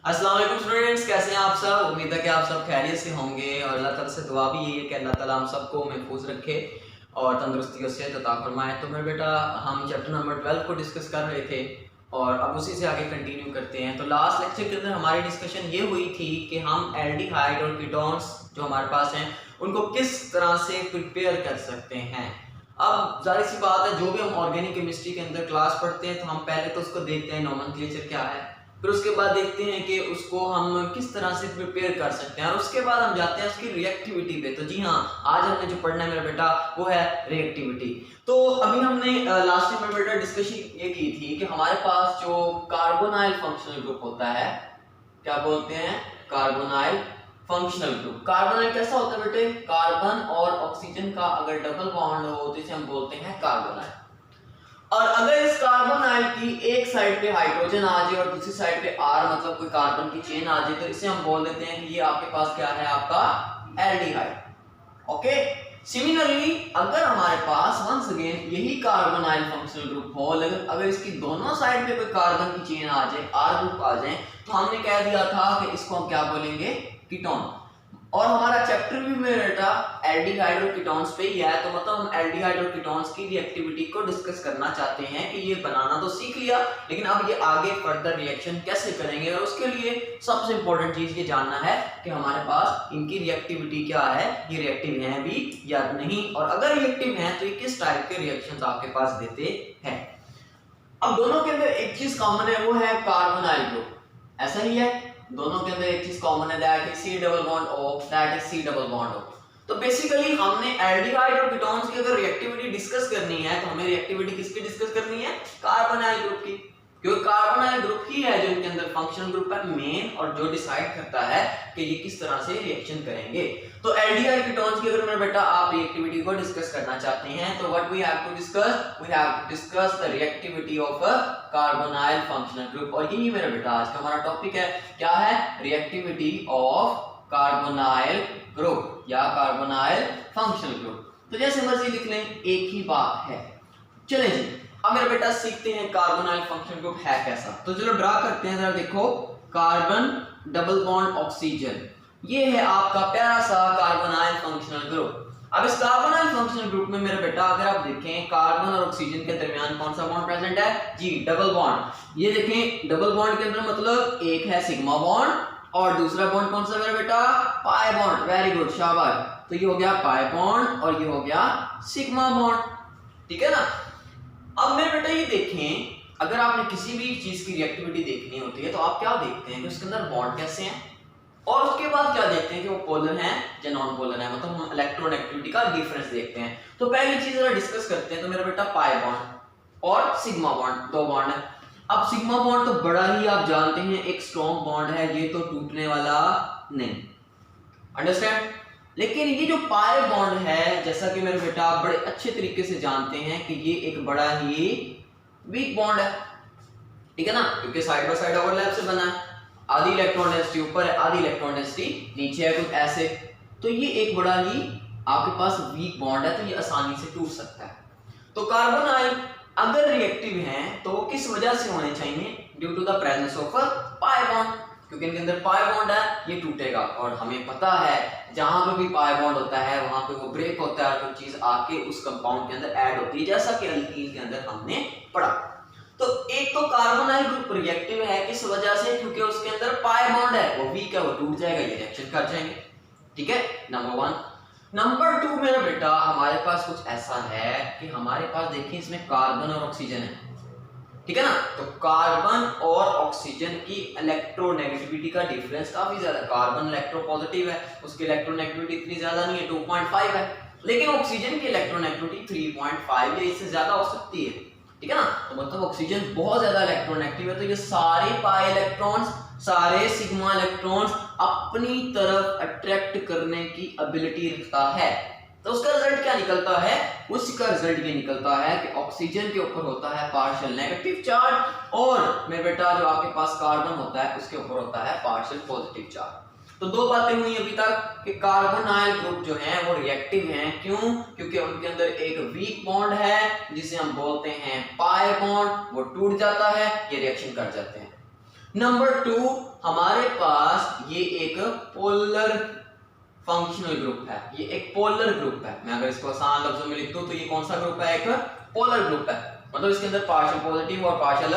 अस्सलाम वालेकुम स्टूडेंट्स, कैसे हैं आप सब। उम्मीद है कि आप सब खैरियत से होंगे और अल्लाह ताला से दुआ भी यही है कि अल्लाह ताला हम सबको महफूज रखे और तंदुरुस्ती और सेहत अता फरमाए। तो मेरे बेटा, हम चैप्टर नंबर 12 को डिस्कस कर रहे थे और अब उसी से आगे कंटिन्यू करते हैं। तो लास्ट लेक्चर के अंदर हमारी डिस्कशन ये हुई थी कि हम एल्डिहाइड और कीटोन्स जो हमारे पास हैं उनको किस तरह से प्रिपेयर कर सकते हैं। अब जाहिर सी बात है, जो भी हम ऑर्गेनिक केमिस्ट्री के अंदर क्लास पढ़ते हैं तो हम पहले तो उसको देखते हैं नोमेनक्लेचर क्या है, फिर उसके बाद देखते हैं कि उसको हम किस तरह से प्रिपेयर कर सकते हैं और उसके बाद हम जाते हैं उसकी रिएक्टिविटी पे। तो जी हाँ, आज हमने जो पढ़ना है मेरा बेटा वो है रिएक्टिविटी। तो अभी हमने लास्ट में मेरा बेटा डिस्कशन ये की थी कि हमारे पास जो कार्बोनाइल फंक्शनल ग्रुप होता है, क्या बोलते हैं, कार्बोनाइल फंक्शनल ग्रुप। कार्बोनाइल कैसा होता है बेटे, कार्बन और ऑक्सीजन का अगर डबल बॉन्ड हो तो इसे हम बोलते हैं कार्बोनाइल। और अगर इस कार्बोनाइल की एक साइड पे हाइड्रोजन आ जाए और दूसरी साइड पे आर मतलब कोई कार्बन की चेन आ जाए तो इसे हम बोल देते हैं कि ये आपके पास क्या है, आपका एल्डिहाइड। ओके, सिमिलरली अगर हमारे पास वंस अगेन यही कार्बोनाइल फंक्शनल ग्रुप हो, लेकिन अगर इसकी दोनों साइड पे कोई कार्बन की चेन आ जाए, आर ग्रुप आ जाए, तो हमने कह दिया था कि इसको हम क्या बोलेंगे, कीटोन। और हमारा चैप्टर भी में बेटा एल्डिहाइड और कीटोन्स पे ही है, तो मतलब हम एल्डिहाइड और कीटोन्स की रिएक्टिविटी को डिस्कस करना चाहते हैं कि ये बनाना तो सीख लिया, लेकिन अब ये आगे फर्दर रिएक्शन कैसे करेंगे। और उसके लिए सबसे इंपॉर्टेंट चीज ये जानना है कि हमारे पास इनकी रिएक्टिविटी क्या है, ये रिएक्टिव हैं भी या नहीं, और अगर रिएक्टिव हैं तो ये किस टाइप के रिएक्शंस आपके पास देते हैं। अब दोनों के अंदर एक चीज कॉमन है, वो है कार्बोनाइल ग्रुप। ऐसा ही है, दोनों के अंदर एक चीज कॉमन है, that is C double bond O, that is C double bond O. तो बेसिकली हमने एल्डिहाइड और कीटोन्स की अगर रिएक्टिविटी डिस्कस करनी है तो हमें रिएक्टिविटी किसकी डिस्कस करनी है, कार्बोनाइल ग्रुप की, क्योंकि कार्बोनाइल ग्रुप ही है जो इनके अंदर फंक्शनल ग्रुप है मेन, और जो डिसाइड करता है कि ये किस तरह से रिएक्शन करेंगे। तो एल्डिहाइड कीटोन्स की अगर मेरे बेटा आप रिएक्टिविटी को डिस्कस करना चाहते हैं तो what we have to discuss, we have to discuss the reactivity of a carbonyl functional group. और यही मेरा बेटा आज का हमारा टॉपिक है, क्या है, रिएक्टिविटी ऑफ कार्बोनाइल ग्रुप या कार्बोनाइल फंक्शनल ग्रुप। तो जैसे मर्जी लिख लें, एक ही बात है। चलें जी, अब मेरा बेटा सीखते हैं कार्बोनाइल फंक्शनल ग्रुप है कैसा। तो चलो ड्रा करते हैं, जरा देखो, कार्बन डबल बॉन्ड ऑक्सीजन, ये है आपका प्यारा सा कार्बोनाइल फंक्शनल ग्रुप। अब इस कार्बोनाइल फंक्शनल ग्रुप में मेरा बेटा अगर आप देखें कार्बन और ऑक्सीजन के दरमियान कौन सा बॉन्ड प्रेजेंट है जी, डबल बॉन्ड। ये देखें डबल बॉन्ड के अंदर मतलब एक है सिग्मा बॉन्ड और दूसरा बॉन्ड कौन सा मेरा बेटा, पाई बॉन्ड। वेरी गुड, शाबाश। तो ये हो गया पाई बॉन्ड और ये हो गया सिग्मा बॉन्ड, ठीक है ना। अब मेरे बेटा ये देखें, अगर आपने किसी भी चीज की रिएक्टिविटी देखनी होती है तो आप क्या देखते हैं कि उसके अंदर बॉन्ड कैसे हैं, और उसके बाद क्या देखते हैं कि वो पोलर हैं या नॉन पोलर हैं, मतलब हम इलेक्ट्रोनेगेटिविटी का डिफरेंस देखते हैं। तो पहली चीज जरा डिस्कस करते हैं। तो मेरा बेटा पाई बॉन्ड और सिग्मा बॉन्ड, दो बॉन्ड है। अब सिग्मा बॉन्ड तो बड़ा ही आप जानते हैं एक स्ट्रॉन्ग बॉन्ड है, ये तो टूटने वाला नहीं, अंडरस्टैंड। लेकिन ये जो पाई बॉन्ड है, जैसा कि मेरे बेटा आप बड़े अच्छे तरीके से जानते हैं कि ये एक बड़ा ही वीक बॉन्ड है, ठीक है ना, क्योंकि साइड बाय साइड ओवरलैप से बना है। आधी इलेक्ट्रॉन डेंसिटी ऊपर है, आधी इलेक्ट्रॉन डेंसिटी नीचे है, कुछ ऐसे। तो ये एक बड़ा ही आपके पास वीक बॉन्ड है, तो ये आसानी से टूट सकता है। तो कार्बोनाइल अगर रिएक्टिव हैं तो वो किस वजह से होने चाहिए, due to the presence of a pi bond, क्योंकि इनके अंदर पाई बॉन्ड है, ये टूटेगा। और हमें पता है जहां पे भी पाई बॉन्ड होता है वहां पे वो ब्रेक होता है और कोई चीज आके उस कंपाउंड के अंदर ऐड होती है, जैसा कि अल्कीन के अंदर हमने पढ़ा। तो एक तो कार्बोनाइल ग्रुप रिएक्टिव है किस वजह से, क्योंकि उसके अंदर पाई बॉन्ड है, वो वीक है, वो टूट जाएगा, ये रिएक्शन कर जाएंगे, ठीक है, नंबर वन। नंबर टू मेरा बेटा हमारे पास कुछ ऐसा है कि हमारे पास देखिए इसमें कार्बन और ऑक्सीजन है, ठीक है ना। तो कार्बन और ऑक्सीजन की इलेक्ट्रोनेगेटिविटी का डिफरेंस काफी ज्यादा, कार्बन इलेक्ट्रोपॉजिटिव है, उसकी इलेक्ट्रोनेगेटिविटी इतनी ज्यादा नहीं है, 2.5 है, लेकिन ऑक्सीजन की इलेक्ट्रोनेगेटिविटी 3.5 या इससे ज्यादा हो सकती है, ठीक है ना। तो मतलब ऑक्सीजन बहुत ज्यादा इलेक्ट्रोनेगेटिव है, तो ये सारे पाई इलेक्ट्रॉन्स, सारे सिग्मा इलेक्ट्रॉन्स अपनी तरफ अट्रैक्ट करने की एबिलिटी रखता है। तो उसका रिजल्ट क्या निकलता है, उसका रिजल्ट ये निकलता है कि ऑक्सीजन के ऊपर होता है पार्शियल नेगेटिव चार्ज और मेरे बेटा जो आपके पास कार्बन होता है उसके ऊपर होता है पार्शियल पॉजिटिव चार्ज। तो दो बातें हुई अभी तक कि कार्बोनाइल ग्रुप जो है वो रिएक्टिव हैं, क्यों, क्योंकि उनके अंदर एक वीक बॉन्ड है जिसे हम बोलते हैं पाई बॉन्ड, वो टूट जाता है, ये रिएक्शन कर जाते हैं। नंबर 2, हमारे पास ये एक पोलर फंक्शनल ग्रुप है, ये एक पोलर ग्रुप है। मैं अगर इसको आसान लफ्जों में लिख दूं तो ये कौन सा ग्रुप है? एक पोलर ग्रुप है, मतलब इसके अंदर पार्शियल पॉजिटिव और पार्शियल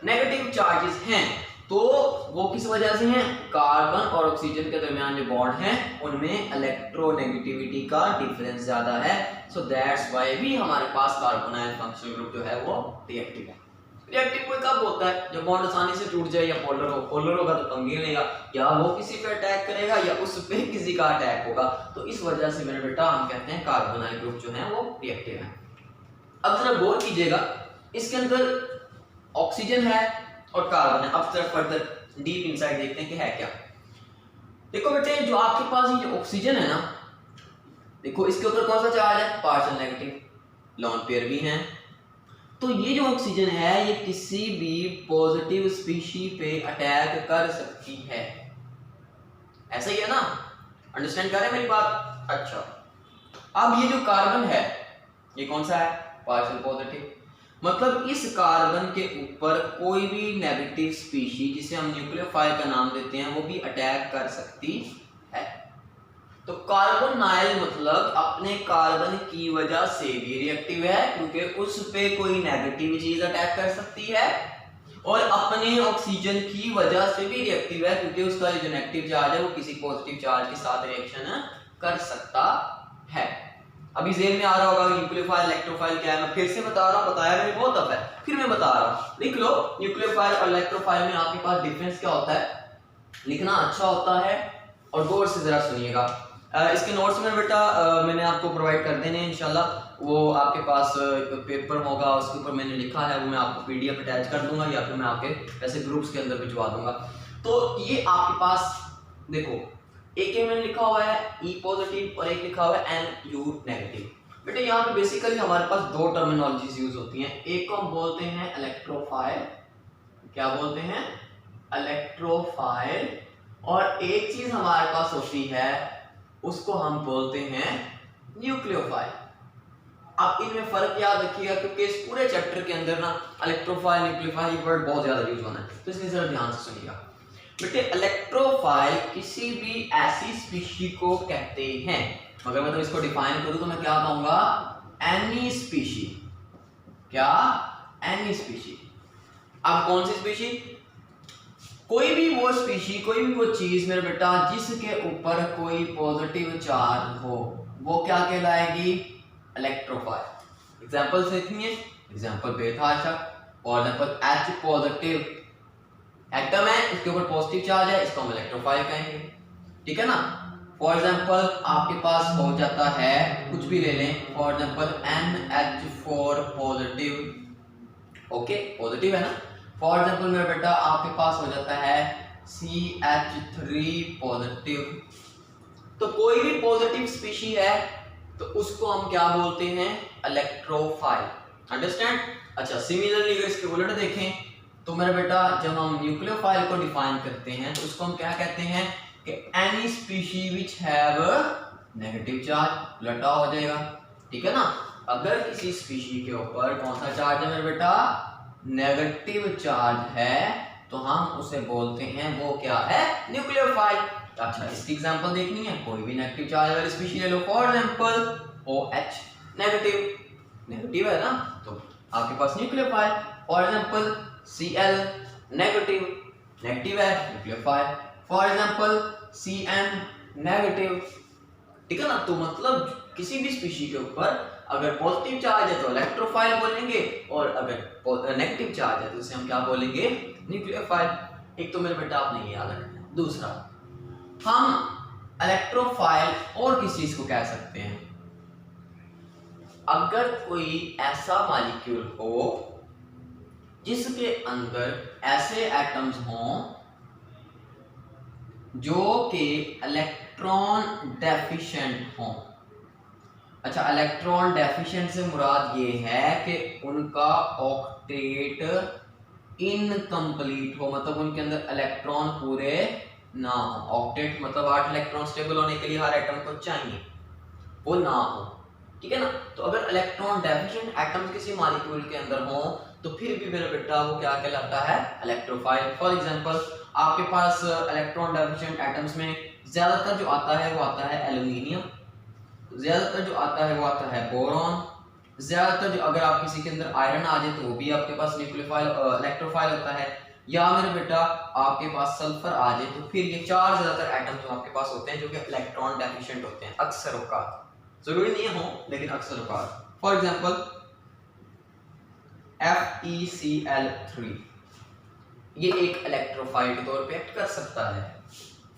नेगेटिव चार्जेस हैं। तो वो किस वजह से हैं? कार्बन और ऑक्सीजन के दरमियान जो बॉन्ड है उनमें इलेक्ट्रोनेगेटिविटी का डिफरेंस ज्यादा है। सो दैट्स व्हाई भी हमारे पास कार्बोनाइल फंक्शनल ग्रुप जो है वो रिएक्टिव है। रिएक्टिव कोई कब होता है? जब बॉन्ड आसानी से टूट जाए या पोलर हो। पोलर होगा तो पंगे लेगा, या वो किसी पे अटैक करेगा या उस पे किसी का अटैक होगा। तो इस वजह से मेरे बेटा हम कहते हैं कार्बोनाइल ग्रुप जो है वो रिएक्टिव है। अब जरा गौर कीजिएगा, इसके अंदर ऑक्सीजन है और कार्बन है। अब जरा फर्दर डीप इनसाइड देखते हैं कि है क्या। देखो बेटे, जो आपके पास ये जो ऑक्सीजन है ना, देखो इसके ऊपर कौन सा चार्ज है? पार्शियल नेगेटिव, लोन पेयर भी हैं। तो ये जो ऑक्सीजन है ये किसी भी पॉजिटिव स्पीशी पे अटैक कर सकती है, ऐसा ही है ना? अंडरस्टैंड कर रहे हैं मेरी बात? अच्छा, अब ये जो कार्बन है ये कौन सा है? पार्शियल पॉजिटिव, मतलब इस कार्बन के ऊपर कोई भी नेगेटिव स्पीशी जिसे हम न्यूक्लियोफाइल का नाम देते हैं वो भी अटैक कर सकती है। तो कार्बोनाइल मतलब अपने कार्बन की वजह से भी रिएक्टिव है क्योंकि उस पे कोई नेगेटिव चीज अटैक कर सकती है, और अपने ऑक्सीजन की वजह से भी रिएक्टिव है क्योंकि उसका जो नेगेटिव चार्ज है वो किसी पॉजिटिव चार्ज के साथ रिएक्शन कर सकता है। अभी जेल में आ रहा होगा न्यूक्लियोफाइल इलेक्ट्रोफाइल क्या है, मैं फिर से बता रहा हूँ, बताया मैंने बहुत दफा है, फिर मैं बता रहा हूँ। लिख लो, न्यूक्लियोफाइल और इलेक्ट्रोफाइल में आपके पास डिफरेंस क्या होता है, लिखना अच्छा होता है और गौर से जरा सुनिएगा। इसके नोट्स में बेटा मैंने आपको प्रोवाइड कर देने हैं इंशाल्लाह। वो आपके पास पेपर होगा, उसके ऊपर मैंने लिखा है, वो मैं आपको पीडीएफ अटैच कर दूंगा या फिर मैं आपके वैसे ग्रुप्स के अंदर भिजवा दूंगा। तो ये आपके पास देखो, एक में लिखा हुआ है E पॉजिटिव और एक लिखा हुआ है Nu नेगेटिव। बेटा यहाँ पे बेसिकली हमारे पास दो टर्मिनोलॉजीज यूज होती हैं। एक को हम बोलते हैं इलेक्ट्रोफाइल, क्या बोलते हैं? इलेक्ट्रोफाइल। और एक चीज हमारे पास होती है उसको हम बोलते हैं न्यूक्लियोफाइल। अब इनमें फर्क याद रखिएगा क्योंकि इस पूरे चैप्टर के अंदर ना इलेक्ट्रोफाइल न्यूक्लियोफाइल ये वर्ड बहुत ज्यादा यूज होना है, तो इसलिए जरा ध्यान से सुनिएगा। बेटे इलेक्ट्रोफाइल किसी भी ऐसी स्पीशी को कहते हैं, अगर मैं तो इसको डिफाइन करूं तो मैं क्या कहूंगा? Any species. क्या? Any species. अब कौन सी स्पीशी? कोई भी वो स्पीशी, कोई भी वो चीज मेरे बेटा जिसके ऊपर कोई पॉजिटिव चार्ज हो वो क्या कहलाएगी? इलेक्ट्रोफाइल। एग्जांपल देखनी है, एग्जांपल बेथा। For example H positive atom है, इसके ऊपर पॉजिटिव चार्ज है, इसको हम इलेक्ट्रोफाइल कहेंगे, ठीक है ना? फॉर एग्जांपल आपके पास हो जाता है, कुछ भी ले लें, for example NH4 positive, okay positive है ना? फॉर एग्जांपल मेरा बेटा आपके पास हो जाता है CH3 पॉजिटिव। तो कोई भी पॉजिटिव स्पीशी है तो उसको हम क्या बोलते हैं? इलेक्ट्रोफाइल। अंडरस्टैंड? अच्छा, सिमिलरली अगर इसके उलट देखें तो मेरा बेटा जब हम न्यूक्लियोफाइल को डिफाइन करते हैं तो उसको हम क्या कहते हैं कि any species which have negative charge. उलटा हो जाएगा, ठीक है ना? अगर किसी स्पीशी के ऊपर कौन सा चार्ज है मेरे बेटा? नेगेटिव चार्ज है, तो हम उसे बोलते हैं वो क्या है? न्यूक्लियोफाइल। अच्छा, इसकी एग्जांपल देखनी है, कोई भी नेगेटिव चार्ज वाली स्पीशी ले लो। For example OH negative, negative है ना, तो आपके पास nucleophile. For example Cl negative, negative है, nucleophile. For example Cn negative, ठीक है ना? तो मतलब किसी भी स्पीशी के ऊपर अगर पॉजिटिव चार्ज है तो इलेक्ट्रोफाइल बोलेंगे, और अगर नेगेटिव चार्ज है तो उसे हम क्या बोलेंगे? न्यूक्लियोफाइल। एक तो मेरे बेटा आपने ये याद रखना है। दूसरा, हम इलेक्ट्रोफाइल और किस चीज को कह सकते हैं? अगर कोई ऐसा मॉलिक्यूल हो जिसके अंदर ऐसे एटम्स हों जो कि इलेक्ट्रॉन डेफिशिएंट हों। अच्छा, इलेक्ट्रॉन डेफिशिएंट से मुराद ये है कि उनका ऑक्टेट इनकम्प्लीट हो, मतलब उनके अंदर इलेक्ट्रॉन पूरे ना हो। ऑक्टेट मतलब 8 इलेक्ट्रॉन स्टेबल होने के लिए हर एटम को चाहिए, वो ना हो, ठीक है ना? तो अगर इलेक्ट्रॉन डेफिशिएंट एटम्स किसी मॉलिक्यूल के अंदर हो तो फिर भी मेरा बेटा वो क्या कहलाता है, इलेक्ट्रोफाइल। फॉर एग्जांपल आपके पास इलेक्ट्रॉन डेफिशिएंट एटम्स में ज्यादातर जो आता है वो आता है एल्यूमिनियम, ज्यादातर जो आता है वो आता है बोरॉन, ज्यादातर जो अगर आप किसी के अंदर आयरन आ जाए तो वो भी आपके पास न्यूक्लियोफाइल इलेक्ट्रोफाइल होता है, या मेरे बेटा आपके पास सल्फर आ जाए तो फिर ये चार ज्यादातर एटम जो आपके पास होते हैं जो कि इलेक्ट्रॉन डेफिशिएंट होते हैं अक्सर औकात, जरूरी नहीं हो लेकिन अक्सर औकात। फॉर एग्जांपल FeCl3 ये एक इलेक्ट्रोफाइल के तौर पे एक्ट कर सकता है।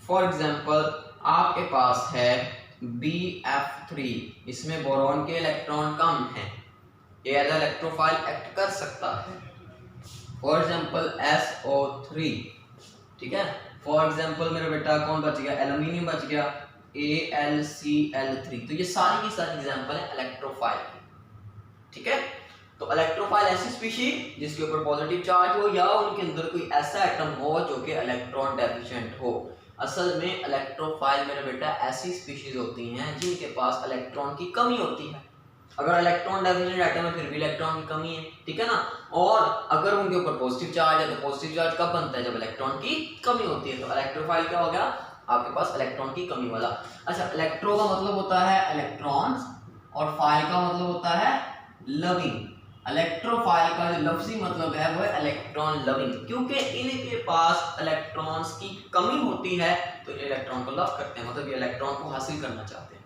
फॉर एग्जांपल आपके पास है BF3, इसमें बोरॉन के इलेक्ट्रॉन कम हैं, ये एज इलेक्ट्रोफाइल एक्ट कर सकता है। फॉर एग्जांपल SO3, ठीक है। फॉर एग्जांपल मेरा बेटा कौन बच गया, एल्यूमिनियम बच गया, AlCl3। तो ये सारी की सारी एग्जांपल है इलेक्ट्रोफाइल की, ठीक है। तो इलेक्ट्रोफाइल ऐसी स्पीशीज जिसके ऊपर पॉजिटिव चार्ज हो या उनके अंदर कोई ऐसा एटम हो जो कि इलेक्ट्रॉन डेफिशिएंट हो। असल में इलेक्ट्रोफाइल मेरा बेटा ऐसी स्पीशीज होती हैं जिनके पास इलेक्ट्रॉन की कमी होती है। अगर इलेक्ट्रॉन डेफिशिएंट एटम है फिर भी इलेक्ट्रॉन की कमी है, ठीक है ना। और अगर उनके ऊपर पॉजिटिव चार्ज है तो पॉजिटिव चार्ज कब बनता है, जब इलेक्ट्रॉन की कमी होती है। तो इलेक्ट्रोफाइल क्या हो गया, आपके पास इलेक्ट्रॉन की कमी वाला। अच्छा, इलेक्ट्रो का मतलब होता है इलेक्ट्रॉन्स और फाइल का मतलब होता है लविंग। इलेक्ट्रोफाइल का जो लफ्जी मतलब है वो है इलेक्ट्रॉन लविंग, क्योंकि इनके पास इलेक्ट्रॉन्स की कमी होती है तो इलेक्ट्रॉन को लव करते हैं, मतलब ये इलेक्ट्रॉन को हासिल करना चाहते हैं।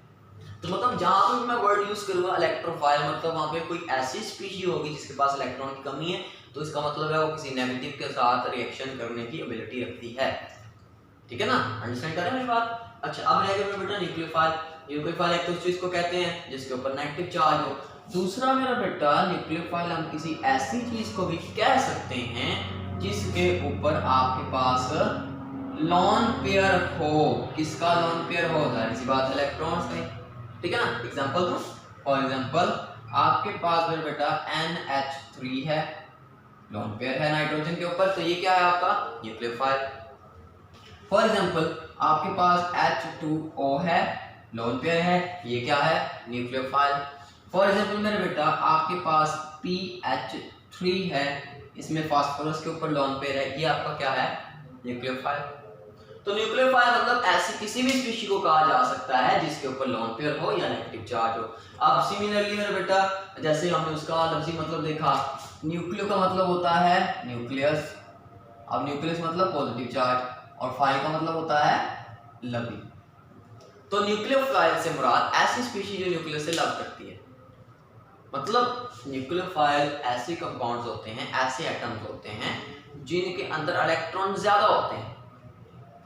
तो मतलब जहां पर मैं वर्ड यूज करूंगा इलेक्ट्रोफाइल, मतलब वहां पे कोई ऐसी स्पीशी होगी जिसके पास इलेक्ट्रॉन की कमी है, तो इसका मतलब है वो किसी नेगेटिव के साथ रिएक्शन करने की एबिलिटी रखती है, ठीक है ना। अंडरस्टैंड कर रहे हैं मेरी बात। अच्छा, अब रह गया बेटा न्यूक्लियोफाइल। न्यूक्लियोफाइल एक तो उस चीज को कहते हैं जिसके ऊपर नेगेटिव चार्ज हो। दूसरा मेरा बेटा न्यूक्लियोफाइल हम किसी ऐसी चीज को भी कह सकते हैं जिसके ऊपर आपके पास लॉन पेयर हो। किसका लॉन पेयर हो, जाहिर सी बात इलेक्ट्रॉन्स का, ठीक है ना। एग्जांपल दो, फॉर एग्जांपल आपके पास मेरा बेटा NH3 है, लॉन पेयर है नाइट्रोजन के ऊपर, तो ये क्या है आपका न्यूक्लियोफाइल। फॉर एग्जांपल आपके पास H2O है, लोन पेयर है, ये क्या है न्यूक्लियोफाइल। फॉर एग्जांपल मेरे बेटा आपके पास PH3 है, इसमें फास्फोरस के ऊपर लोन पेयर है, ये आपका क्या है न्यूक्लियोफाइल। तो न्यूक्लियोफाइल मतलब ऐसी किसी भी स्पीशी को कहा जा सकता है जिसके ऊपर लोन पेयर हो या नेगेटिव चार्ज हो। अब सिमिलरली मेरे बेटा जैसे हमने उसका लफ्जी मतलब देखा, न्यूक्लियो का मतलब होता है न्यूक्लियस, अब न्यूक्लियस मतलब पॉजिटिव चार्ज, और फाइल का मतलब होता है लविंग। तो न्यूक्लियोफाइल से मुराद ऐसी स्पीशी जो न्यूक्लियस से लव करती है। मतलब न्यूक्लियोफाइल ऐसे कंपाउंड्स होते हैं, ऐसे एटम्स होते हैं जिनके अंदर इलेक्ट्रॉन ज्यादा होते हैं।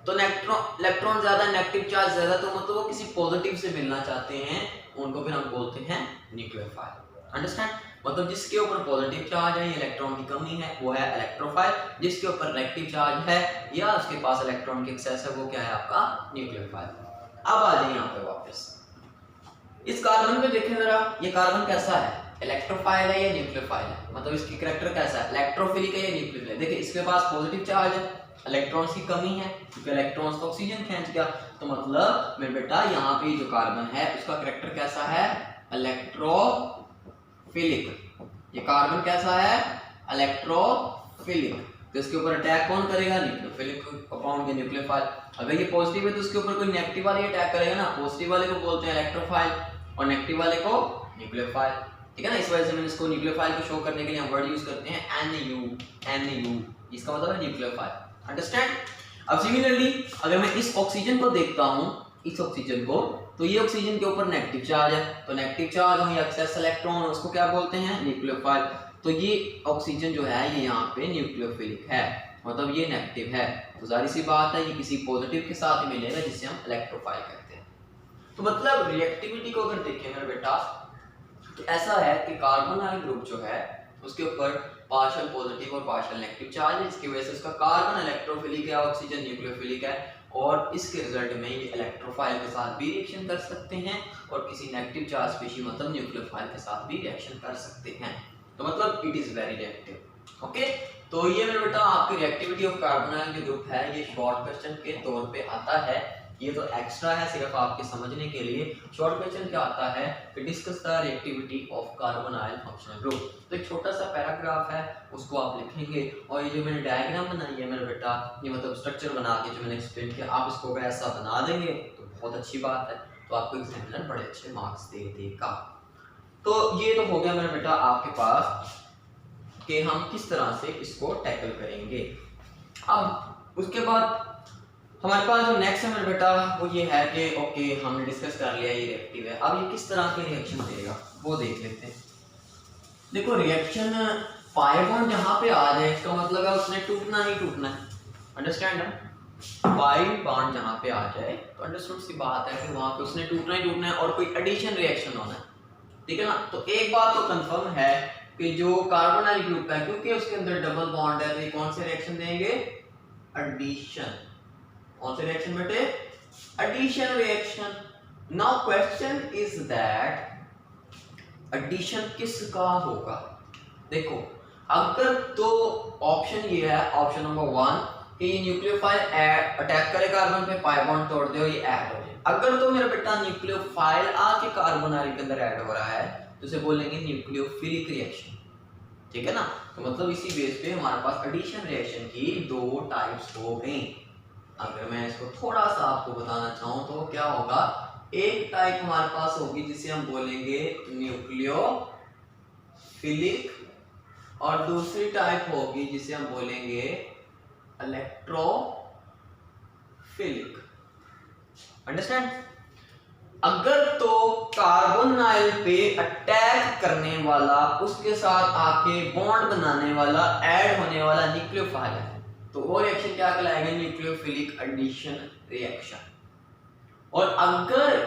तो इलेक्ट्रॉन ज्यादा, नेगेटिव चार्ज ज्यादा, तो मतलब वो किसी पॉजिटिव से मिलना चाहते हैं, उनको फिर हम बोलते हैं न्यूक्लियोफाइल। अंडरस्टैंड, मतलब जिसके ऊपर पॉजिटिव चार्ज है, इलेक्ट्रॉन की कमी है, वो है इलेक्ट्रोफाइल। जिसके ऊपर नेगेटिव चार्ज है या उसके पास इलेक्ट्रॉन की एक्सेस है, वो क्या है आपका न्यूक्लियोफाइल। अब आ जाइए यहाँ पे वापस इस कार्बन पे देखें जरा, ये कार्बन कैसा है, इलेक्ट्रोफाइल है या न्यूक्लियोफाइल है, मतलब इसकी कैरेक्टर कैसा है, इलेक्ट्रोफिलिक है या न्यूक्लियोफिलिक है। देखिए इसके पास पॉजिटिव चार्ज है, इलेक्ट्रॉन्स की कमी है क्योंकि इलेक्ट्रॉन्स तो ऑक्सीजन खींच गया, तो मतलब मेरे बेटा यहाँ पे जो कार्बन है उसका कैरेक्टर कैसा है, इलेक्ट्रोफिलिक। ये कार्बन कैसा है, इलेक्ट्रोफिलिक। तो इसके ऊपर अटैक कौन करेगा, न्यूक्लियोफिलिक कंपाउंड के न्यूक्लियोफाइल। अगर ये पॉजिटिव है तो उसके ऊपर कोई नेगेटिव वाले अटैक करेगा ना, पॉजिटिव वाले को बोलते हैं इलेक्ट्रोफाइल और नेगेटिव वाले को न्यूक्लियोफाइल, ठीक है ना। इस वजह से मैंने इसको न्यूक्लियोफाइल को शो करने के लिए हम वर्ड यूज करते हैं NU, इसका मतलब है न्यूक्लियोफाइल। अंडरस्टैंड। अब सिमिलरली अगर मैं इस ऑक्सीजन को देखता हूं, इस ऑक्सीजन को, तो ये ऑक्सीजन के ऊपर नेगेटिव चार्ज है, तो नेगेटिव चार्ज हो या एक्सेस इलेक्ट्रॉन, उसको क्या बोलते हैं न्यूक्लियोफाइल। तो ये ऑक्सीजन जो है ये यहाँ पे न्यूक्लियोफिलिक है, मतलब ये नेगेटिव है, तो जाहिर सी बात है ये किसी पॉजिटिव के साथ ही मिलेगा जिसे हम इलेक्ट्रोफाइल कहते हैं। तो मतलब रिएक्टिविटी को अगर देखें मेरे बेटा तो ऐसा है कि कार्बोनाइल ग्रुप जो है उसके ऊपर पार्शियल पॉजिटिव और पार्शियल नेगेटिव चार्ज है, इसकी वजह से उसका कार्बन इलेक्ट्रोफिलिक है, ऑक्सीजन न्यूक्लियोफिलिक है, और इसके रिजल्ट में ये इलेक्ट्रोफाइल के साथ भी रिएक्शन कर सकते हैं और किसी नेगेटिव चार्ज स्पीशी मतलब न्यूक्लियोफाइल के साथ भी रिएक्शन कर सकते हैं। तो मतलब it is very reactive. Okay, तो ये मेरे बेटा आपकी रिएक्टिविटी ऑफ कार्बोनाइल जो ग्रुप है ये शॉर्ट क्वेश्चन के तौर पे आता है। ये तो एक्स्ट्रा है सिर्फ आपके समझने के लिए। शॉर्ट क्वेश्चन क्या आता है कि discuss the reactivity of carbonyl functional group. तो एक छोटा सा पैराग्राफ है, उसको आप लिखेंगे और ये जो मैंने डायग्राम बनाई है मेरा बेटा, ये मतलब स्ट्रक्चर बना के जो मैंने एक्सप्लेन किया, आप इसको अगर ऐसा बना देंगे तो बहुत अच्छी बात है, तो आपको एग्जामिनर बड़े अच्छे मार्क्स दे देगा। तो ये तो हो गया मेरा बेटा आपके पास कि हम किस तरह से इसको टैकल करेंगे। अब उसके बाद हमारे पास जो नेक्स्ट है मेरा बेटा वो ये है कि ओके हमने डिस्कस कर लिया ये रिएक्टिव है, अब ये किस तरह के रिएक्शन देगा वो देख लेते हैं। देखो रिएक्शन पाई बॉन्ड जहाँ पे आ जाए इसका मतलब है उसने टूटना ही टूटना है, अंडरस्टैंड है। पाई बॉन्ड जहाँ पे आ जाए तो अंडरस्टूड सी बात है कि वहाँ पे उसने टूटना ही टूटना है और कोई एडिशन रिएक्शन होना है, ठीक है ना। तो एक बात तो कंफर्म है कि जो कार्बोनाइल ग्रुप है क्योंकि उसके अंदर डबल बॉन्ड है तो ये कौन से रिएक्शन देंगे, एडिशन। कौन से रिएक्शन बेटे, addition reaction. Now question is that addition किसका होगा। देखो अगर तो ऑप्शन ये है, ऑप्शन नंबर 1 कि ये न्यूक्लियोफाइल अटैक करे कार्बन पे, पाई बॉन्ड तोड़ दे और ये ऐड हो जाए। अगर तो मेरा बेटा न्यूक्लियोफाइल आके कार्बोनाइल के अंदर ऐड हो रहा है तो उसे बोलेंगे न्यूक्लियोफिलिक रिएक्शन, ठीक है ना। तो मतलब इसी बेस पे हमारे पास एडिशन रिएक्शन की दो टाइप्स हो गई। अगर मैं इसको थोड़ा सा आपको बताना चाहूँ तो क्या होगा, एक टाइप हमारे पास होगी जिसे हम बोलेंगे न्यूक्लियोफिलिक और दूसरी टाइप होगी जिसे हम बोलेंगे इलेक्ट्रोफिलिक, अंडरस्टैंड। अगर तो कार्बोनाइल पे अटैक करने वाला, उसके साथ आके बॉन्ड बनाने वाला, ऐड होने वाला न्यूक्लियोफाइल है तो वो रिएक्शन क्या कहलाएगा, न्यूक्लियोफिलिक एडिशन रिएक्शन। और अगर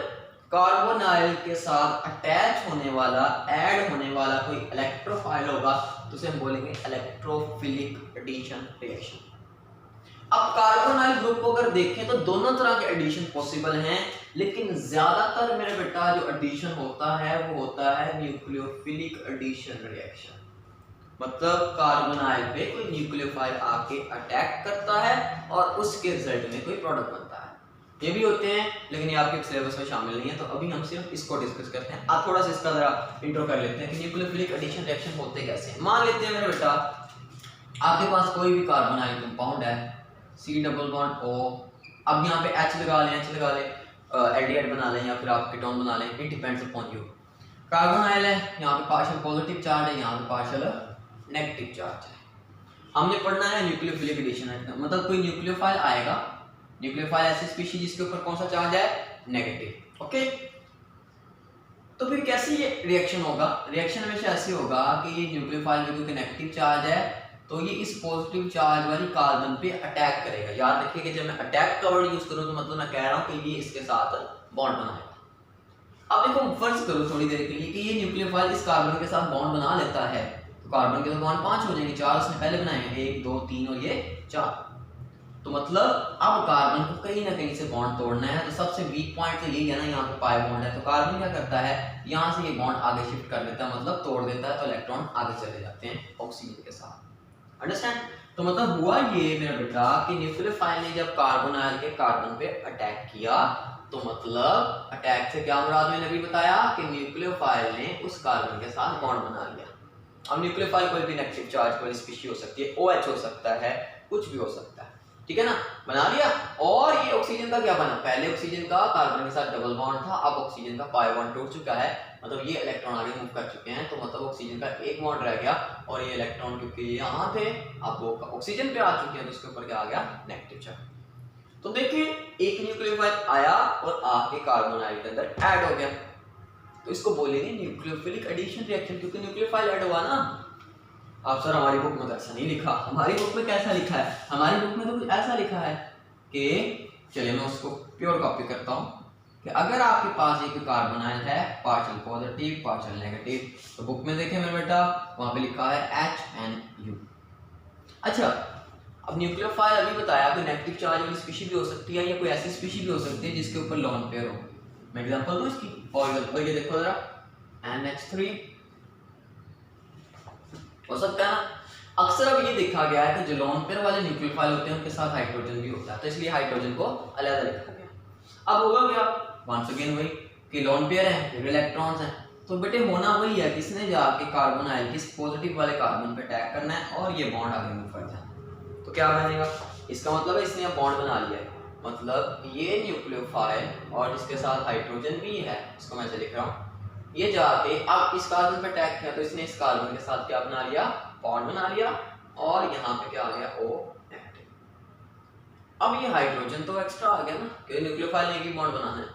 कार्बोनाइल के साथ अटैच होने वाला, ऐड होने वाला कोई इलेक्ट्रोफाइल होगा तो उसे हम बोलेंगे इलेक्ट्रोफिलिक एडिशन रिएक्शन। अब कार्बोनाइल ग्रुप को अगर देखें तो दोनों तरह के एडिशन पॉसिबल हैं, लेकिन ज्यादातर मेरे बेटा जो एडिशन होता है वो होता है न्यूक्लियोफिलिक एडिशन रिएक्शन। मतलब कार्बोनाइल पे कोई न्यूक्लियोफाइल आके अटैक करता है और उसके रिजल्ट में कोई प्रोडक्ट बनता है। ये भी होते हैं लेकिन ये आपके सिलेबस में शामिल नहीं है, तो अभी हम सिर्फ इसको डिस्कस करते हैं। आप थोड़ा सा इसका जरा इंट्रो कर लेते हैं कि न्यूक्लियोफिलिक एडिशन रिएक्शन होते कैसे हैं। मान लेते हैं मेरे बेटा आपके पास कोई भी कार्बोनाइल कंपाउंड है, C डबल बॉन्ड O, अब यहाँ पे H लगा लें, एल्डिहाइड बना लें या फिर आप कीटोन बना लें, it depends upon you. Carbonyl है, यहाँ पे पार्शियल पॉजिटिव चार्ज है, यहाँ पे पार्शियल नेगेटिव चार्ज है। हमने पढ़ना है न्यूक्लियोफिलिक एडिशन है, मतलब कोई न्यूक्लियोफाइल आएगा, न्यूक्लियोफाइल ऐसी स्पीशीज जिसके ऊपर कौन सा चार्ज है, नेगेटिव, ओके। तो फिर कैसे ये रिएक्शन होगा, रिएक्शन हमेशा ऐसे होगा कि ये न्यूक्लियोफाइल में क्योंकि नेगेटिव चार्ज है तो ये इस पॉजिटिव चार्ज वाली कार्बन पे अटैक करेगा। याद रखिए कि जब मैं अटैक का वर्ड यूज करूं तो मतलब मैं कह रहा हूं कि ये इसके साथ बॉन्ड बनाएगा। अब देखो फर्ज करो थोड़ी देर के लिए कि ये न्यूक्लियोफाइल इस कार्बन के साथ बॉन्ड बना लेता है, तो कार्बन के तो बॉन्ड 5 हो जाएंगे, 4 उसने पहले बनाए हैं, 1 2 3 और ये 4। तो मतलब अब कार्बन को कहीं ना कहीं से बॉन्ड तोड़ना है, तो सबसे वीक पॉइंट तो यही है ना, यहाँ पे पाई बॉन्ड है, तो कार्बन क्या करता है, यहाँ से ये बॉन्ड आगे शिफ्ट कर देता है, मतलब तोड़ देता है, तो इलेक्ट्रॉन आगे चले जाते हैं ऑक्सीजन के साथ, अंडरस्टैंड। तो मतलब हुआ ये मेरा बेटा कि न्यूक्लियोफाइल ने जब कार्बोनाइल के कार्बन पे अटैक किया तो मतलब अटैक से क्या मुराद मैंने अभी बताया कि न्यूक्लियोफाइल ने उस कार्बन के साथ बॉन्ड बना लिया। अब न्यूक्लियोफाइल कोई भी नेगेटिव चार्ज वाली स्पीशीज हो सकती है, OH हो सकता है, कुछ भी हो सकता है, ठीक है ना, बना लिया। और ये ऑक्सीजन का क्या बना, पहले ऑक्सीजन का कार्बन के साथ डबल बॉन्ड था, अब ऑक्सीजन का पाई बॉन्ड टूट चुका है, मतलब ये इलेक्ट्रॉन आगे मूव कर चुके हैं, तो मतलब ऑक्सीजन का एक बॉन्ड रह गया और ये इलेक्ट्रॉन क्योंकि यहाँ थे अब वो ऑक्सीजन पे आ चुके हैं तो उसके ऊपर क्या आ गया, नेगेटिव चार्ज। तो देखिए एक न्यूक्लियोफाइल आया और आके कार्बोनाइल के अंदर ऐड हो गया, तो इसको बोलेंगे न्यूक्लियोफिलिक एडिशन रिएक्शन, क्योंकि न्यूक्लियोफाइल ऐड हुआ ना। आप सर हमारी बुक में तो ऐसा नहीं लिखा, हमारी बुक में कैसा लिखा है, हमारी बुक में तो कुछ ऐसा लिखा है कि चलिए मैं उसको प्योर कॉपी करता हूँ कि अगर आपके पास एक कार्बोनाइल है पार्शियल पॉजिटिव पार्शियल नेगेटिव, तो बुक में देखें मेरे बेटा वहां पे लिखा है HNU। अच्छा अब न्यूक्लियोफाइल अभी बताया कोई नेगेटिव चार्ज वाली स्पीशीज भी हो सकती है या कोई ऐसी स्पीशीज भी हो सकती है जिसके ऊपर लोन पेयर हो। मैं एग्जांपल दूं इसकी, और ये देखो जरा NH3 हो सकता है ना। अक्सर अब ये देखा गया है कि जो लोन पेयर वाले न्यूक्लियोफाइल होते हैं उनके साथ हाइड्रोजन भी होता है, तो इसलिए हाइड्रोजन को अलग लिखा गया। अब होगा क्या, वंस अगेन वही कि लोन पेयर है, फिर इलेक्ट्रॉन्स हैं, तो बेटे होना वही है, किसने जाके कार्बन आयल किस पॉजिटिव वाले कार्बन पे अटैक करना है और ये बॉन्ड आगे मूव कर जाना। तो क्या बनेगा, इसका मतलब है इसने अब बॉन्ड बना लिया है, मतलब ये न्यूक्लियोफाइल और इसके साथ हाइड्रोजन भी है, इसको मैं लिख रहा हूँ, ये जाके अब इस कार्बन पे अटैक किया तो इसने इस कार्बन के साथ क्या बना लिया, बॉन्ड बना लिया, और यहाँ पे क्या आ गया, O नेगेटिव। अब ये हाइड्रोजन तो एक्स्ट्रा आ गया ना, क्योंकि न्यूक्लियोफाइल ने एक ही बॉन्ड बनाना है,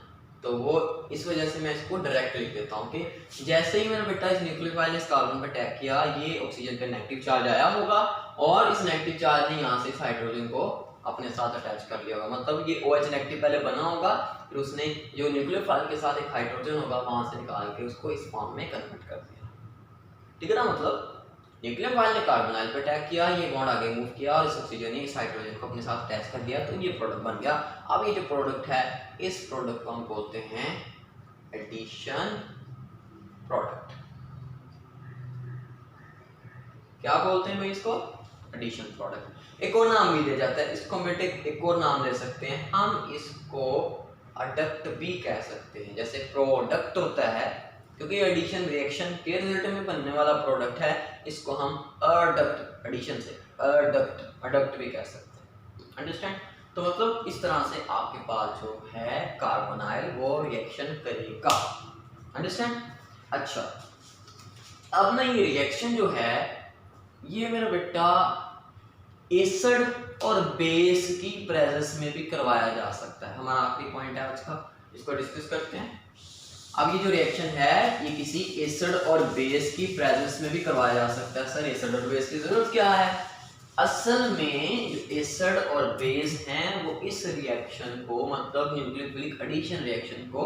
तो वो इस वजह से मैं इसको डायरेक्ट लिख देता हूँ कि जैसे ही मेरा बेटा इस न्यूक्लियोफाइल ने इस कार्बन पर अटैक किया, ये ऑक्सीजन पे नेगेटिव चार्ज आया होगा और इस नेगेटिव चार्ज ने यहाँ से इस हाइड्रोजन को अपने साथ अटैच कर लिया होगा, मतलब ये OH नेगेटिव पहले बना होगा, फिर उसने जो न्यूक्लियोफाइल के साथ एक हाइड्रोजन होगा वहां से निकाल के उसको इस फॉर्म में कन्वर्ट कर दिया। ठीक है ना, मतलब न्यूक्लियोफाइल ने कार्बन आयल पे अटैक किया, ये बॉन्ड आगे मूव किया और इस ऑक्सीजन ने इस हाइड्रोजन को अपने साथ अटैच कर दिया, तो ये प्रोडक्ट बन गया। अब ये जो प्रोडक्ट है, इस प्रोडक्ट को हम बोलते हैं एडिशन प्रोडक्ट। क्या बोलते हैं भाई इसको, एडिशन प्रोडक्ट। एक और नाम भी दिया जाता है इसको, बेटे एक और नाम दे सकते हैं हम इसको, अडक्ट भी कह सकते हैं, जैसे प्रोडक्ट होता है, क्योंकि एडिशन रिएक्शन के रिजल्ट में बनने वाला प्रोडक्ट है, इसको हम अडक्ट, एडिशन से अडक्ट भी कह सकते हैं। अंडरस्टैंड, तो मतलब इस तरह से आपके पास जो है कार्बन आयल वो रिएक्शन करेगा। अंडरस्टैंड। अच्छा, अब ना ये रिएक्शन जो है ये मेरा बेटा एसिड और बेस की प्रेजेंस में भी करवाया जा सकता है। हमारा आखिरी पॉइंट है आज का, इसको डिस्कस करते हैं। अब ये जो रिएक्शन है ये किसी एसिड और बेस की प्रेजेंस में भी करवाया जा सकता है। सर एसिड और बेस की जरूरत क्या है, असल में जो एसिड और बेस हैं वो इस रिएक्शन को, मतलब न्यूक्लियोफिलिक एडिशन रिएक्शन को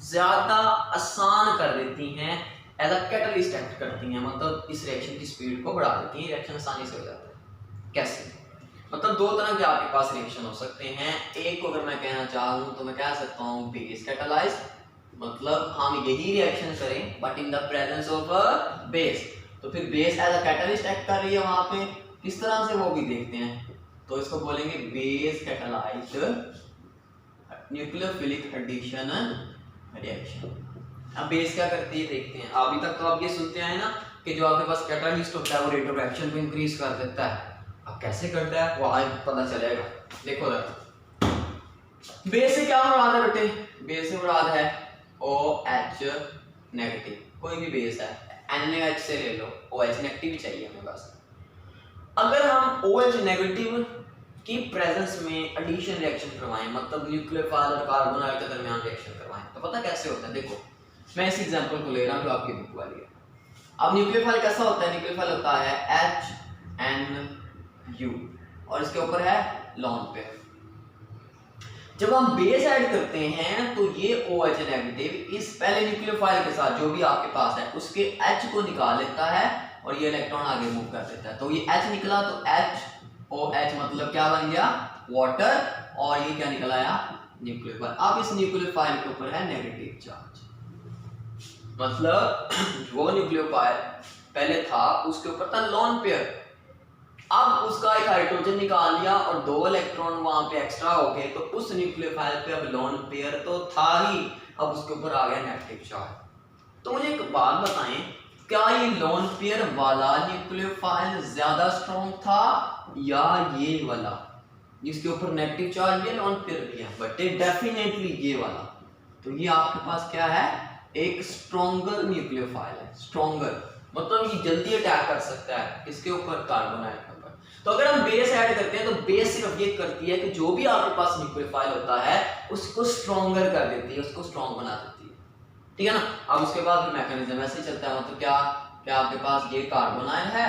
ज्यादा आसान कर देती हैं, एज अ कैटलिस्ट एक्ट करती हैं, मतलब इस रिएक्शन की स्पीड को बढ़ा देती हैं, रिएक्शन आसानी से हो जाता है। कैसे, मतलब दो तरह के आपके पास रिएक्शन हो सकते हैं। एक को अगर मैं कहना चाहूँ तो मैं कह सकता हूँ बेस कैटलाइज, मतलब हम यही रिएक्शन करें but in the presence of a base, तो फिर base as a catalyst act कर रही है वहां पे, किस तरह से वो भी देखते हैं, तो इसको बोलेंगे base catalysed nucleophilic addition reaction. अब बेस क्या करती है देखते हैं। अभी तक तो आप ये सुनते आए ना कि जो आपके पास कैटलिस्ट होता है वो रेट ऑफ रिएक्शन को इंक्रीज कर देता है। अब कैसे करता है वो आज पता चलेगा। देखो जरा, बेस से क्या मुराद है बेटे, बेस से मुराद है OH नेगेटिव, कोई भी बेस है, NaOH से ले लो, OH नेगेटिव ही चाहिए हमें बस। अगर हम OH नेगेटिव की प्रेजेंस में एडिशन रिएक्शन करवाएं, मतलब न्यूक्लियोफाइल और कार्बन आयल के दरमियान रिएक्शन करवाएं, तो पता कैसे होता है। देखो मैं इस एग्जांपल को ले रहा हूं जो आपकी बुक वाली है। अब न्यूक्लियोफाइल कैसा होता है, न्यूक्लियोफाइल होता है HNU और इसके ऊपर है लोन पेयर। जब हम बेस ऐड करते हैं तो ये OH नेगेटिव इस पहले न्यूक्लियोफाइल के साथ जो भी आपके पास है उसके H को निकाल लेता है और ये इलेक्ट्रॉन आगे मूव कर देता है, तो ये H निकला तो HOH मतलब क्या बन गया, वाटर, और ये क्या निकल आया, न्यूक्लियोफाइल। अब इस न्यूक्लियोफाइल के ऊपर है नेगेटिव चार्ज, मतलब वो न्यूक्लियोफाइल पहले था उसके ऊपर था लोन पेयर, अब उसका एक हाइड्रोजन निकाल लिया और 2 इलेक्ट्रॉन वहां पे एक्स्ट्रा हो गए, तो उस न्यूक्लियोफाइल पे अब लोन पेयर तो था ही, अब उसके ऊपर आ गया नेगेटिव चार्ज। तो मुझे एक बात बताएं, क्या ये लोन पेयर वाला न्यूक्लियोफाइल ज्यादा स्ट्रॉन्ग था या ये वाला जिसके ऊपर नेगेटिव चार्ज भी है, लोन पेयर भी है, बट डेफिनेटली ये वाला। तो ये आपके पास क्या है, एक स्ट्रॉन्गर न्यूक्लियोफाइल है, स्ट्रॉन्गर मतलब ये जल्दी अटैक कर सकता है किसके ऊपर, कार्बन आयन के ऊपर। तो अगर हम बेस ऐड करते हैं तो बेस सिर्फ ये करती है कि जो भी आपके पास न्यूक्लियोफाइल होता है उसको स्ट्रॉन्गर कर देती है, उसको स्ट्रॉन्ग बना देती है, ठीक है ना। अब उसके बाद फिर मैकेनिज्म ऐसे ही चलता है, मतलब क्या आपके पास ये कार्बन आयन है,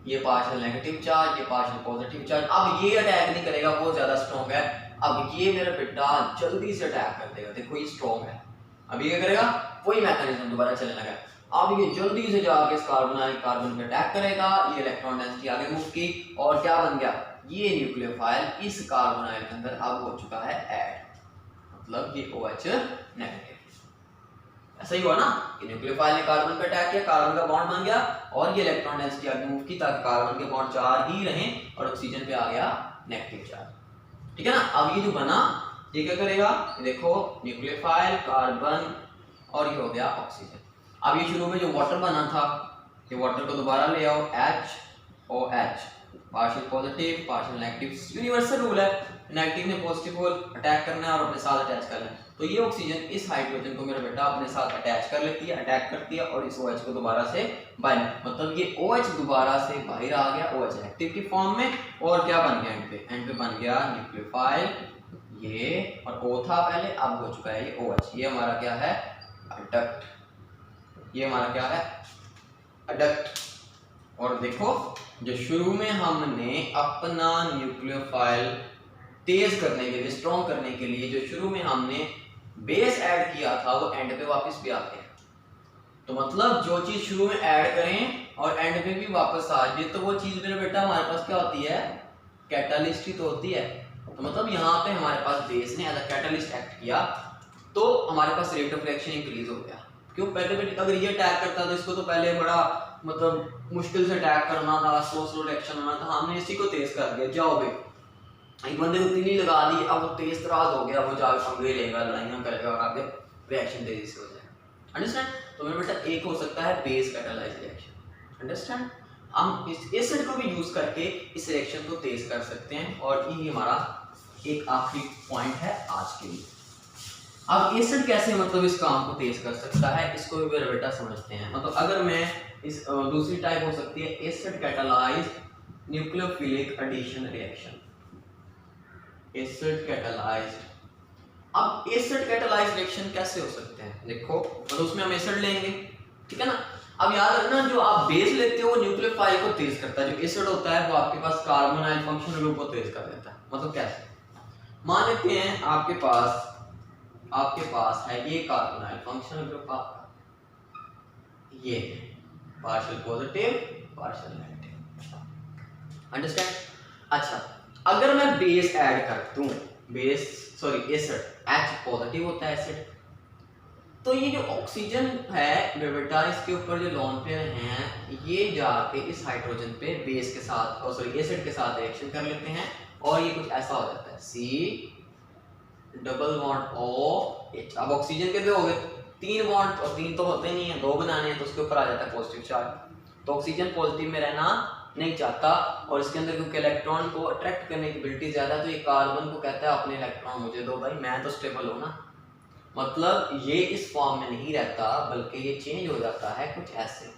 ये पार्शियल नेगेटिव चार्ज, ये पार्शियल पॉजिटिव चार्ज, अब ये अटैक नहीं करेगा, बहुत ज्यादा स्ट्रॉन्ग है, अब ये मेरा बेटा जल्दी से अटैक कर देगा, देखो ये स्ट्रॉन्ग है, अब ये क्या करेगा, वही मैकेनिज्म दोबारा चलने लगा। अब ये जल्दी से जाके इस कार्बन पे अटैक करेगा, ये इलेक्ट्रॉन डेंसिटी आगे मूव की और क्या बन गया, ये न्यूक्लियोफाइल इस कार्बन आयल के अंदर अब हो चुका है ऐड, मतलब ये OH नेगेटिव। ऐसा ही हुआ ना कि न्यूक्लियोफाइल ने कार्बन पे अटैक किया, कार्बन का बॉन्ड बन गया और ये इलेक्ट्रॉन डेंसिटी आगे मूव की ताकि कार्बन के बॉन्ड 4 ही रहें और ऑक्सीजन पे आ गया नेगेटिव चार्ज, ठीक है ना। अब ये जो बना ये क्या करेगा, देखो न्यूक्लियोफाइल कार्बन और ये हो गया ऑक्सीजन। अब ये शुरू में जो वाटर बना था, ये वाटर को दोबारा ले आओ, HOH, partial positive partial negative, universal rule है, नेगेटिव ने पॉजिटिव को अटैक करना है और अपने साथ अटैच करना है। तो ये ऑक्सीजन इस हाइड्रोजन को मेरा बेटा अपने साथ अटैच कर लेती है, अटैक करती है और इस OH को दोबारा से बाहर, मतलब ये OH दोबारा से बाहर आ गया OH एक्टिव की फॉर्म में, और क्या बन गया एंड पे बन गया न्यूक्लियोफाइल ये, और O था पहले, अब हो चुका है ये OH। ये हमारा क्या है, अडक्ट, ये हमारा क्या है, अडक्ट। और देखो जो शुरू में हमने अपना न्यूक्लियोफाइल तेज करने के लिए, स्ट्रॉन्ग करने के लिए जो शुरू में हमने बेस ऐड किया था, वो एंड पे वापस भी आते हैं। तो मतलब जो चीज शुरू में ऐड करें और एंड पे भी वापस आ जाए, तो वो चीज मेरे बेटा हमारे पास क्या होती है, कैटालिस्ट ही तो होती है। तो मतलब यहाँ पे हमारे पास बेस ने एज अ कैटालिस्ट एक्ट किया, तो हमारे पास रेट ऑफ रिएक्शन इंक्रीज हो गया। क्यों, पहले अगर ये अटैक करता तो इसको तो पहले बड़ा मतलब मुश्किल से अटैक करना था, स्लो रिएक्शन होना था, हमने इसी को तेज कर दिया। जाओ भाई, एक बंदे को तीली लगा दी, अब वो तेज तराज हो गया, वो जाके पंगे लेगा, लड़ाइयाँ करेगा और आगे रिएक्शन तेजी से हो जाएगा। अंडरस्टैंड। तो मेरे बेटा एक हो सकता है बेस कैटालाइज रिएक्शन। अंडरस्टैंड। हम इस एसिड को भी यूज करके इस रिएक्शन को तेज कर सकते हैं, और यही हमारा एक आखिरी पॉइंट है आज के लिए। अब एसिड कैसे मतलब इस काम को तेज कर सकता है, इसको भी मेरे बेटा समझते हैं। मतलब अगर मैं इस दूसरी टाइप हो सकती है acid catalyse nucleophilic addition reaction, acid catalysed. अब एसिड कैटालाइज्ड रिएक्शन कैसे हो सकते हैं, देखो मतलब उसमें हम एसिड लेंगे, ठीक है ना। अब याद रखना जो आप बेस लेते हो वो न्यूक्लियोफाइल को तेज करता है, जो एसिड होता है वो आपके पास कार्बोनाइल फंक्शनल ग्रुप को तेज कर देता है। मतलब कैसे, मान लेते हैं आपके पास है ये कार्बोनाइल फंक्शनल ग्रुप आपका, ये partial positive partial negative. Understand. अच्छा, अगर मैं बेस ऐड कर दूं, एसिड, H पॉजिटिव होता है एसिड, तो ये जो ऑक्सीजन है बेटा, इसके ऊपर जो लोन पेयर हैं, ये जाके इस हाइड्रोजन पे बेस के साथ एसिड के साथ रिएक्शन कर लेते हैं, और ये कुछ ऐसा हो जाता है, C डबल बॉन्ड OH। अब ऑक्सीजन के दो हो गए, 3 बॉन्ड, और 3 तो होते नहीं है, 2 बनाने हैं, तो उसके ऊपर आ जाता है पॉजिटिव चार्ज। तो ऑक्सीजन पॉजिटिव में रहना नहीं चाहता, और इसके अंदर क्योंकि इलेक्ट्रॉन को अट्रैक्ट करने की एबिलिटी ज्यादा, तो ये कार्बन को कहता है अपने इलेक्ट्रॉन मुझे दो भाई, मैं तो स्टेबल हूं ना। मतलब ये इस फॉर्म में नहीं रहता, बल्कि ये चेंज हो जाता है कुछ ऐसे,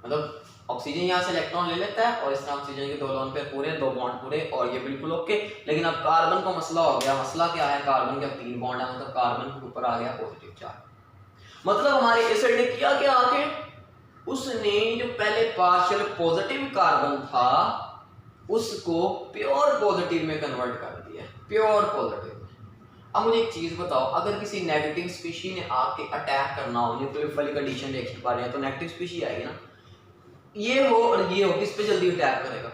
मतलब ऑक्सीजन यहाँ से इलेक्ट्रॉन ले लेता है, और इस तरह ऑक्सीजन के 2 लोन पेयर पूरे, 2 बॉन्ड पूरे, और ये बिल्कुल ओके। लेकिन अब कार्बन को मसला हो गया। मसला क्या है, कार्बन के 3 बॉन्ड है, मतलब कार्बन के ऊपर आ गया पॉजिटिव चार्ज। मतलब हमारे एसिड ने किया क्या, आके उसने जो पहले पार्शियल पॉजिटिव कार्बन था उसको प्योर पॉजिटिव में कन्वर्ट कर दिया, प्योर पॉजिटिव। अब मुझे एक चीज बताओ, अगर किसी नेगेटिव स्पीशी ने आके अटैक करना हो, न्यूक्लियोफिलिक एडिशन रिएक्शन पा रहे हैं, तो नेगेटिव स्पीशी आएगी ना, ये हो और ये हो, किस पे जल्दी अटैक करेगा,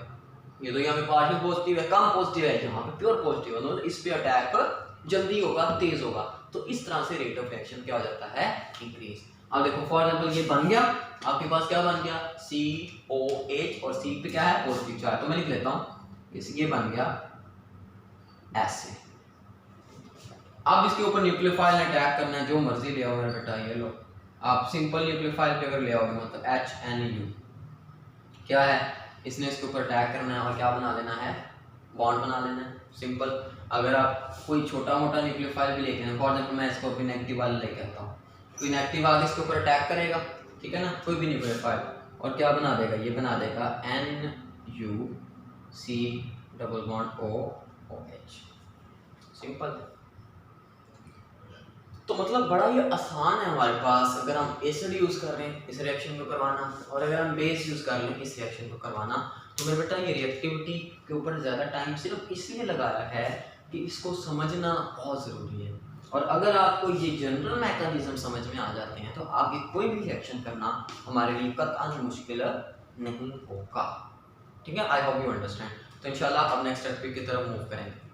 ये तो यहाँ पे पार्शियल पॉजिटिव है, कम पॉजिटिव है, यहाँ पे प्योर पॉजिटिव है, तो इस पे अटैक जल्दी होगा, तेज होगा। तो इस तरह से रेट ऑफ रिएक्शन क्या हो जाता है, इंक्रीज। अब देखो फॉर एग्जांपल ये बन गया, आपके पास क्या बन गया, COH, और C पे क्या है पॉजिटिव चार्ज, तो मैं लिख लेता हूँ, ये बन गया ऐसे। अब इसके ऊपर न्यूक्लियोफाइल ने अटैक करना है, जो मर्जी ले आओ मेरा बेटा, ये लो आप सिंपल न्यूक्लियोफाइल पे अगर ले आओगे, मतलब HNU क्या है, इसने इसके ऊपर अटैक करना है और क्या बना लेना है, बॉन्ड बना लेना है, सिंपल। अगर आप कोई छोटा मोटा न्यूक्लियोफाइल भी लेके, फॉर एग्जांपल मैं इसको भी नेगेटिव वाला लेके आता हूँ, कोई नेगेटिव आगे इसके ऊपर अटैक करेगा, ठीक है ना, कोई भी न्यूक्लियोफाइल, और क्या बना देगा, ये बना देगा NuC double bond OH, simple. तो मतलब बड़ा ही आसान है हमारे पास, अगर हम एसिड यूज कर रहे हैं इस रिएक्शन को करवाना, और अगर हम बेस यूज कर लें इस रिएक्शन को करवाना, तो मेरे बेटा ये रिएक्टिविटी के ऊपर ज़्यादा टाइम सिर्फ इसलिए लगाया है कि इसको समझना बहुत ज़रूरी है। और अगर आपको ये जनरल मैकेनिज्म समझ में आ जाते हैं, तो आगे कोई भी रिएक्शन करना हमारे लिए कतई मुश्किल नहीं होगा। ठीक है, आई होप यू अंडरस्टैंड। तो इंशाल्लाह अब नेक्स्ट टॉपिक की तरफ मूव करेंगे।